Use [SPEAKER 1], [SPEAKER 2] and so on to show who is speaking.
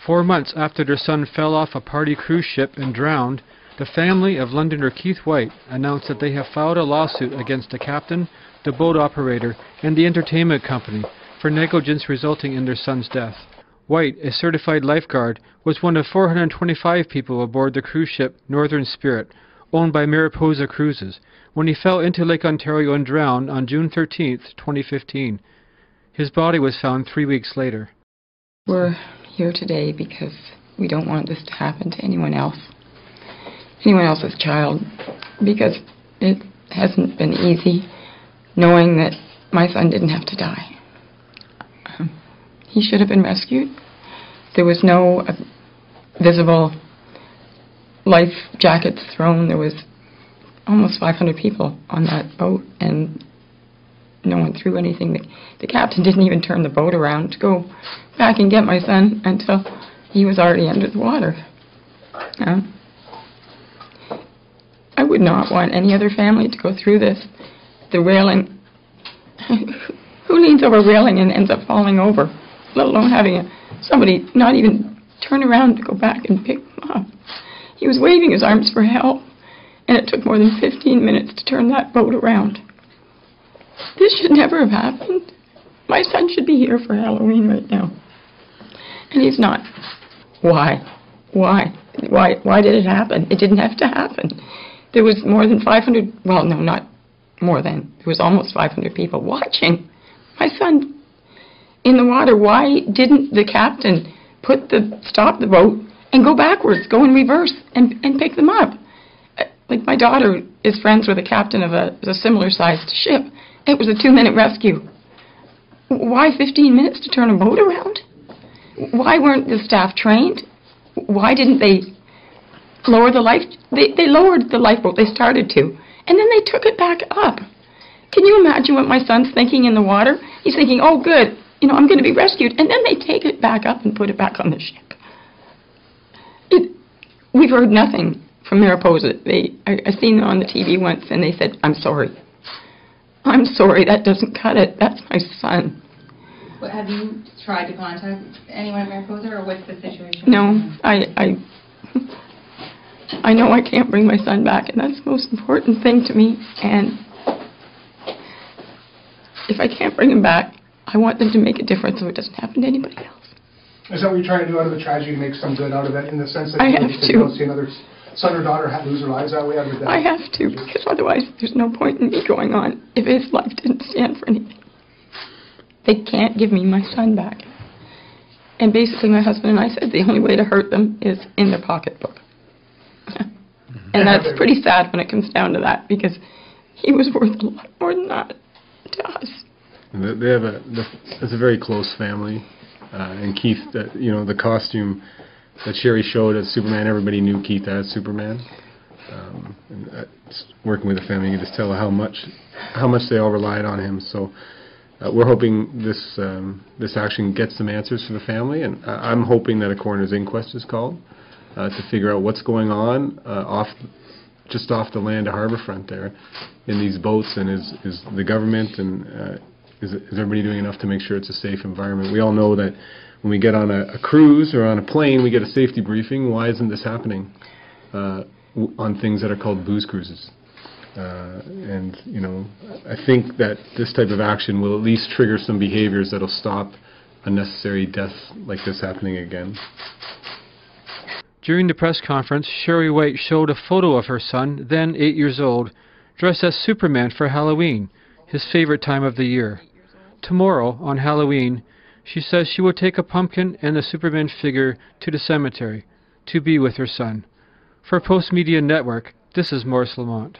[SPEAKER 1] 4 months after their son fell off a party cruise ship and drowned, the family of Londoner Keith White announced that they have filed a lawsuit against the captain, the boat operator, and the entertainment company for negligence resulting in their son's death. White, a certified lifeguard, was one of 425 people aboard the cruise ship Northern Spirit, owned by Mariposa Cruises, when he fell into Lake Ontario and drowned on June 13, 2015. His body was found 3 weeks later.
[SPEAKER 2] We're here today because we don't want this to happen to anyone else's child, because it hasn't been easy knowing that my son didn't have to die. He should have been rescued. There was no visible life jackets thrown. There was almost 500 people on that boat, and no one threw anything. The captain didn't even turn the boat around to go back and get my son until he was already under the water. I would not want any other family to go through this. The railing, who leans over a railing and ends up falling over, let alone having somebody not even turn around to go back and pick him up. He was waving his arms for help, and it took more than 15 minutes to turn that boat around. This should never have happened. My son should be here for Halloween right now, and he's not. Why? Why did it happen? It didn't have to happen. There was more than 500, well, no, not more than, there was almost 500 people watching my son in the water. Why didn't the captain stop the boat and go backwards, go in reverse, and pick them up? Like, my daughter is friends with the captain of a similar-sized ship. It was a 2-minute rescue. Why 15 minutes to turn a boat around? Why weren't the staff trained? Why didn't they lower the life? They lowered the lifeboat. They started to, and then they took it back up. Can you imagine what my son's thinking in the water? He's thinking, oh, good, I'm going to be rescued. And then they take it back up and put it back on the ship. We've heard nothing from Mariposa. I seen them on the TV once, and they said, I'm sorry. I'm sorry, that doesn't cut it. That's my son.
[SPEAKER 3] Well, have you tried to contact anyone at Mariposa, or what's the situation?
[SPEAKER 2] No, I know I can't bring my son back, and that's the most important thing to me. And if I can't bring him back, I want them to make a difference so it doesn't happen to anybody else.
[SPEAKER 4] Is that what you're trying to do out of the tragedy, make some good out of it, in the sense that
[SPEAKER 2] I have
[SPEAKER 4] you don't see another son or daughter lose their lives that way out of that?
[SPEAKER 2] I have to, because otherwise there's no point in me going on if his life didn't stand for anything. They can't give me my son back. And basically my husband and I said the only way to hurt them is in their pocketbook. And that's pretty sad when it comes down to that, because he was worth a lot more than that to us.
[SPEAKER 5] It's a very close family. And Keith, the costume that Sherry showed as Superman, everybody knew Keith as Superman. And working with the family, you can just tell how much they all relied on him. So we're hoping this action gets some answers for the family, and I'm hoping that a coroner's inquest is called to figure out what's going on just off the land of Harbourfront there in these boats, and is the government and is everybody doing enough to make sure it's a safe environment? We all know that when we get on a cruise or on a plane, we get a safety briefing. Why isn't this happening on things that are called booze cruises? And I think that this type of action will at least trigger some behaviors that'll stop unnecessary deaths like this happening again.
[SPEAKER 1] During the press conference, Sherry White showed a photo of her son, then 8 years old, dressed as Superman for Halloween, his favorite time of the year. Tomorrow, on Halloween, she says she will take a pumpkin and a Superman figure to the cemetery to be with her son. For Post Media Network, this is Maurice Lamont.